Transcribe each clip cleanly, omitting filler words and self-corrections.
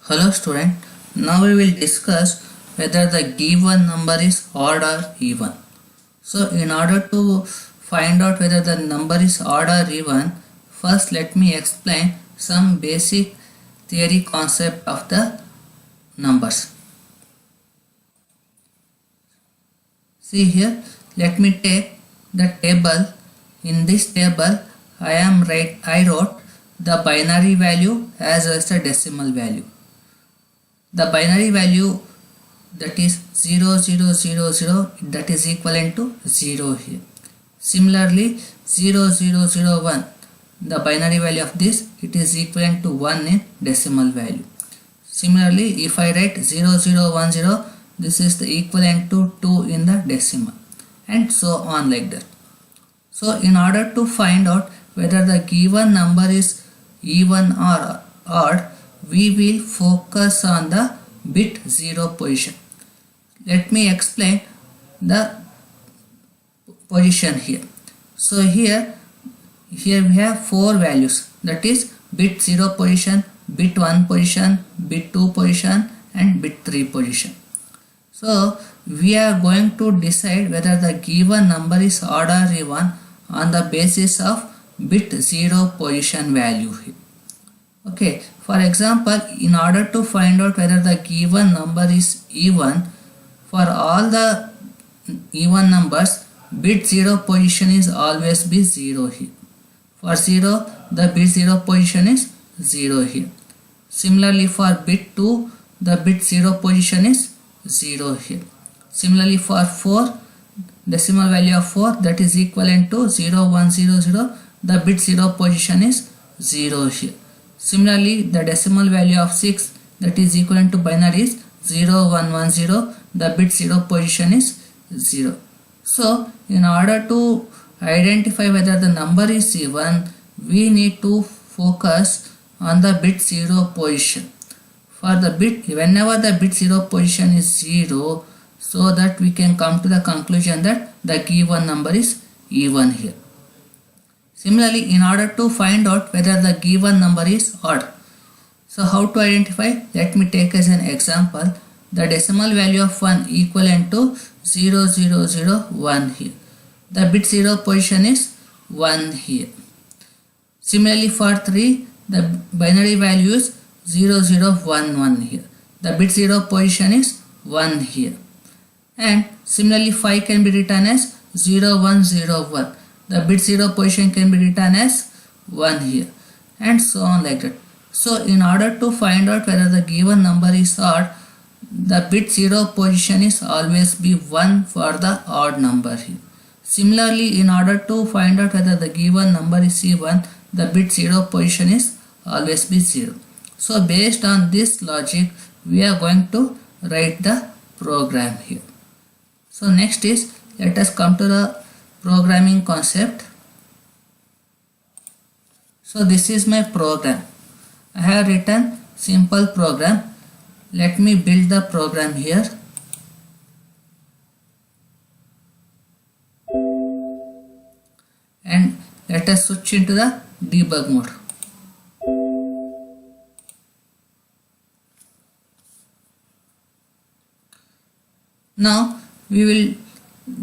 Hello student, now we will discuss whether the given number is odd or even. So in order to find out whether the number is odd or even, first let me explain some basic theory concept of the numbers. See here, let me take the table. In this table I wrote the binary value as well as the decimal value. The binary value, that is 0000, that is equivalent to 0 here. Similarly 0001, the binary value of this, it is equivalent to 1 in decimal value. Similarly, if I write 0010, this is the equivalent to 2 in the decimal, and so on like that. So in order to find out whether the given number is even or odd, we will focus on the bit 0 position. Let me explain the position here. So here we have 4 values, that is bit 0 position, bit 1 position, bit 2 position and bit 3 position. So we are going to decide whether the given number is odd or even on the basis of bit 0 position value here. Okay, for example, in order to find out whether the given number is even, for all the even numbers, bit 0 position is always be 0 here. For 0, the bit 0 position is 0 here. Similarly, for bit 2, the bit 0 position is 0 here. Similarly, for 4, decimal value of 4, that is equivalent to 0100, the bit 0 position is 0 here. Similarly, the decimal value of 6, that is equivalent to binary is 0110, the bit 0 position is 0. So in order to identify whether the number is even, we need to focus on the bit 0 position. For the bit, whenever the bit 0 position is 0, so that we can come to the conclusion that the given number is even here. Similarly, in order to find out whether the given number is odd, so how to identify? Let me take as an example the decimal value of 1 equivalent to 0001 here. The bit 0 position is 1 here. Similarly, for 3, the binary value is 0011 here. The bit 0 position is 1 here. And similarly, 5 can be written as 0101. The bit 0 position can be written as 1 here, and so on like that. So in order to find out whether the given number is odd, the bit 0 position is always be 1 for the odd number here. Similarly, in order to find out whether the given number is even, the bit 0 position is always be 0. So based on this logic, we are going to write the program here. So next is, let us come to the programming concept. So this is my program. I have written simple program. Let me build the program here. And let us switch into the debug mode. Now we will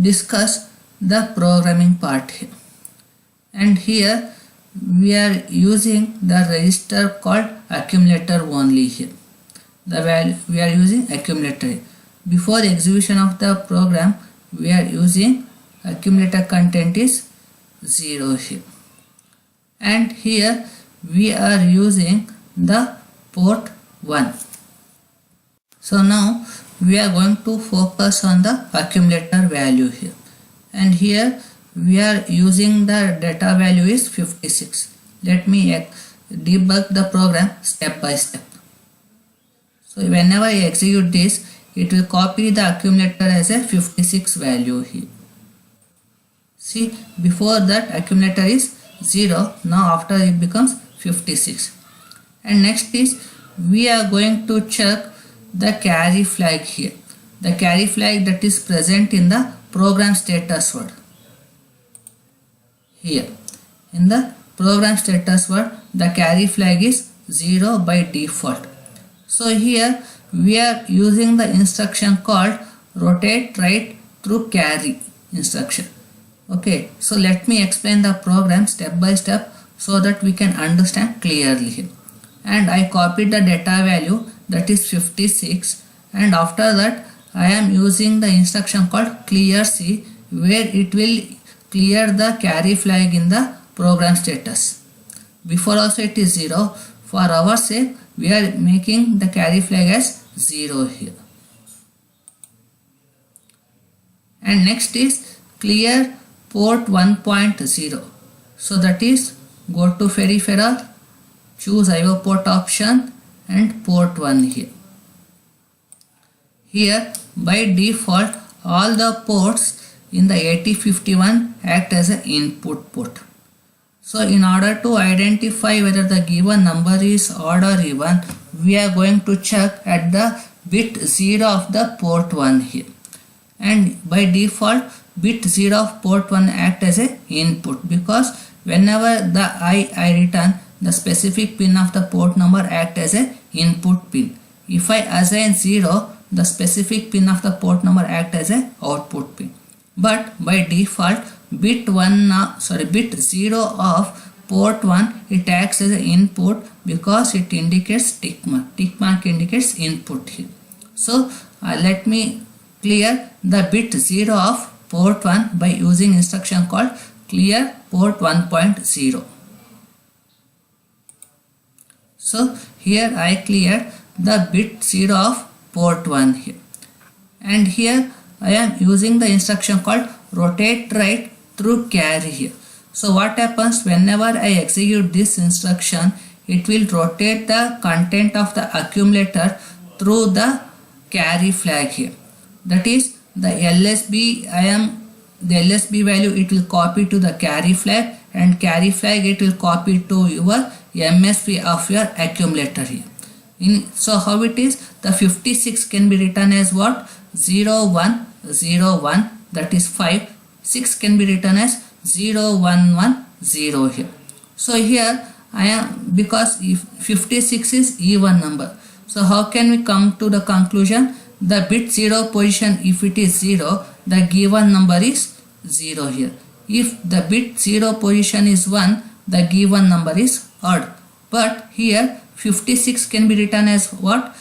discuss the programming part here, and here we are using the register called accumulator only here. The value we are using accumulator here. Before the execution of the program, we are using accumulator content is 0 here, and here we are using the port 1. So now we are going to focus on the accumulator value here, and here we are using the data value is 56. Let me debug the program step by step. So whenever I execute this, it will copy the accumulator as a 56 value here. See, before that accumulator is 0, now after it becomes 56. And next is, we are going to check the carry flag here. The carry flag that is present in the program status word. Here in the program status word, the carry flag is 0 by default. So here we are using the instruction called rotate right through carry instruction. Okay, so let me explain the program step by step so that we can understand clearly here. And I copied the data value, that is 56, and after that I am using the instruction called clear C, where it will clear the carry flag in the program status. Before also it is 0. For our sake we are making the carry flag as 0 here. And next is clear port 1.0. So that is go to peripheral, choose IO port option and port 1 here. Here by default all the ports in the 8051 act as an input port. So in order to identify whether the given number is odd or even, we are going to check at the bit 0 of the port 1 here. And by default bit 0 of port 1 act as a input, because whenever the I return, the specific pin of the port number act as a input pin. If I assign 0, the specific pin of the port number act as a output pin. But by default bit 0 of port 1 it acts as an input because it indicates tick mark. Tick mark indicates input here. So let me clear the bit 0 of port 1 by using instruction called clear port 1.0. So here I cleared the bit 0 of port 1 here, and here I am using the instruction called rotate right through carry here. So what happens whenever I execute this instruction, it will rotate the content of the accumulator through the carry flag here. That is the LSB value it will copy to the carry flag, and carry flag it will copy to your MSB of your accumulator here. So how it is, the 56 can be written as what? 0101, that is 5. 6 can be written as 0110 here. So here I am, because if 56 is even number, so how can we come to the conclusion? The bit 0 position, if it is 0, the given number is 0 here. If the bit 0 position is 1, the given number is odd. But here 56 can be written as what?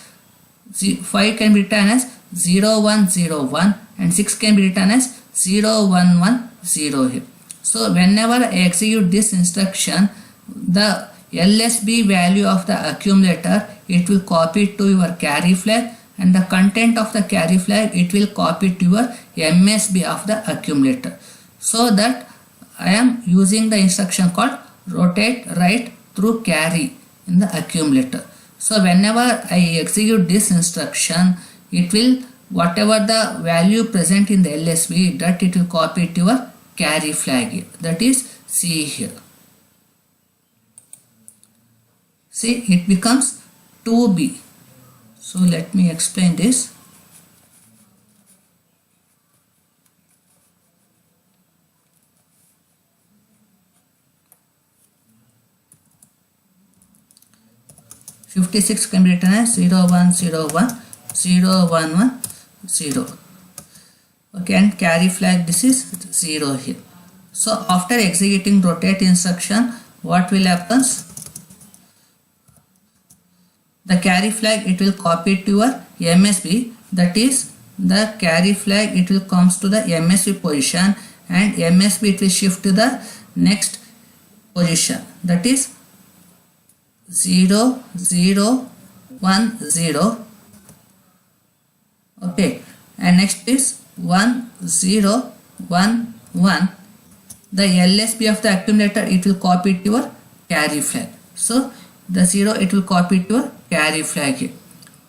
5 can be written as 0101 and 6 can be written as 0110 here. So whenever I execute this instruction, the LSB value of the accumulator it will copy to your carry flag, and the content of the carry flag it will copy to your MSB of the accumulator. So that I am using the instruction called rotate right through carry in the accumulator. So whenever I execute this instruction, it will, whatever the value present in the LSB, that it will copy to your carry flag here, that is C here. See, it becomes 2B. So let me explain this. (56) can be written as 0101 0110. Okay, and carry flag this is 0 here. So after executing rotate instruction, what will happen? The carry flag it will copy to your MSB, that is the carry flag it will comes to the MSB position, and MSB it will shift to the next position, that is 0010. Okay, and next is 1011. The LSB of the accumulator it will copy to your carry flag. So the 0 it will copy to your carry flag here.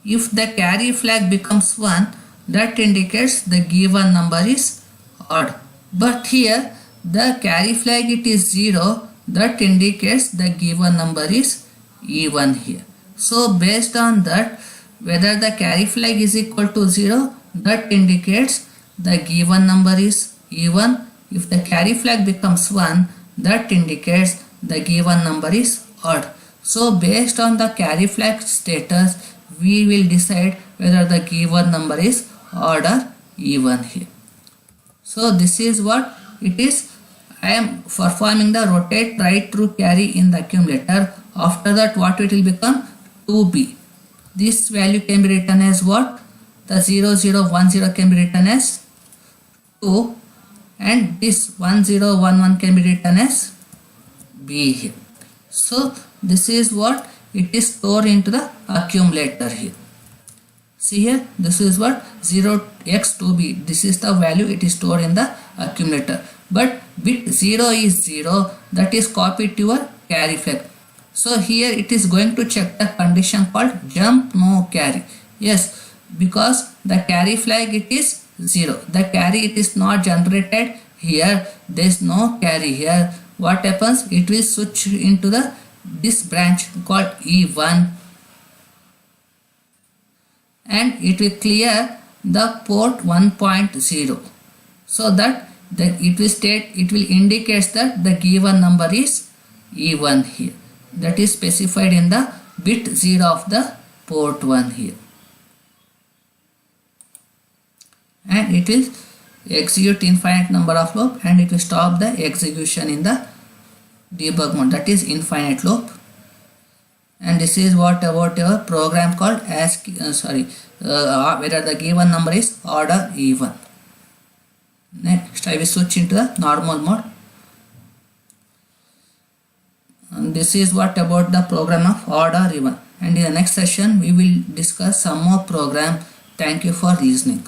If the carry flag becomes 1, that indicates the given number is odd. But here the carry flag it is 0, that indicates the given number is even here. So based on that, whether the carry flag is equal to 0, that indicates the given number is even. If the carry flag becomes 1, that indicates the given number is odd. So based on the carry flag status, we will decide whether the given number is odd or even here. So this is what it is. I am performing the rotate right through carry in the accumulator. After that, what it will become? 2b. This value can be written as what? The 0010 can be written as 2, and this 1011 can be written as b here. So this is what it is stored into the accumulator here. See here, this is what 0x2b. This is the value it is stored in the accumulator. But bit 0 is 0, that is copied to your carry flag. So here it is going to check the condition called jump no carry. Yes, because the carry flag it is 0. The carry it is not generated here. There is no carry here. What happens? It will switch into this branch called E1, and it will clear the port 1.0, so that it will indicate that the given number is E1 here. That is specified in the bit 0 of the port 1 here, and it will execute infinite number of loop, and it will stop the execution in the debug mode, that is infinite loop. And this is what about your program called ASCII, whether the given number is odd or even. Next I will switch into the normal mode. And this is what about the program of odd or even, and in the next session we will discuss some more program. Thank you for listening.